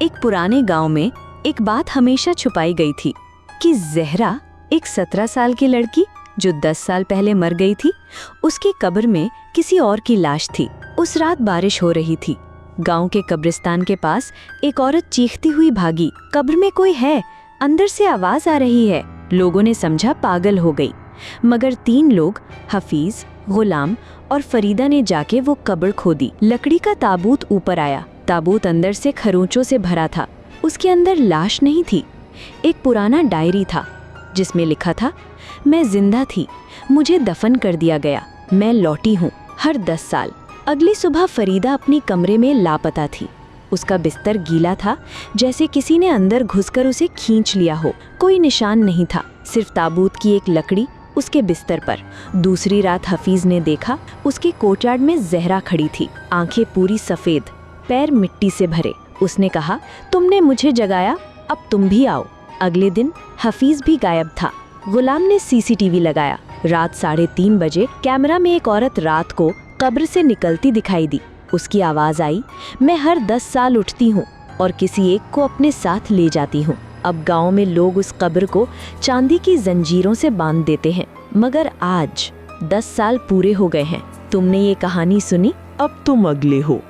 एक पुराने गांव में एक बात हमेशा छुपाई गई थी कि ज़हरा, एक 17 साल की लड़की जो 10 साल पहले मर गई थी, उसकी कब्र में किसी और की लाश थी। उस रात बारिश हो रही थी। गांव के कब्रिस्तान के पास एक औरत चीखती हुई भागी, कब्र में कोई है, अंदर से आवाज आ रही है। लोगों ने समझा पागल हो गई, मगर 3 लोग, हफीज, गुलाम और फरीदा ने जाके वो कब्र खोदी। लकड़ी का ताबूत ऊपर आया। ताबूत अंदर से खरोंचों से भरा था। उसके अंदर लाश नहीं थी, एक पुराना डायरी था जिसमें लिखा था, मैं जिंदा थी, मुझे दफन कर दिया गया, मैं लौटी हूँ हर 10 साल। अगली सुबह फरीदा अपनी कमरे में लापता थी। उसका बिस्तर गीला था, जैसे किसी ने अंदर घुसकर उसे खींच लिया हो। कोई निशान नहीं था, सिर्फ ताबूत की एक लकड़ी उसके बिस्तर पर। दूसरी रात हफीज ने देखा, उसके कोर्टयार्ड में ज़हरा खड़ी थी, आंखें पूरी सफ़ेद, पैर मिट्टी से भरे। उसने कहा, तुमने मुझे जगाया, अब तुम भी आओ। अगले दिन हफीज भी गायब था। गुलाम ने सीसीटीवी लगाया। रात 3:30 बजे कैमरा में एक औरत रात को कब्र से निकलती दिखाई दी। उसकी आवाज़ आई, मैं हर 10 साल उठती हूँ और किसी एक को अपने साथ ले जाती हूँ। अब गांव में लोग उस कब्र को चांदी की जंजीरों से बांध देते हैं, मगर आज 10 साल पूरे हो गए हैं। तुमने ये कहानी सुनी, अब तुम अगले हो।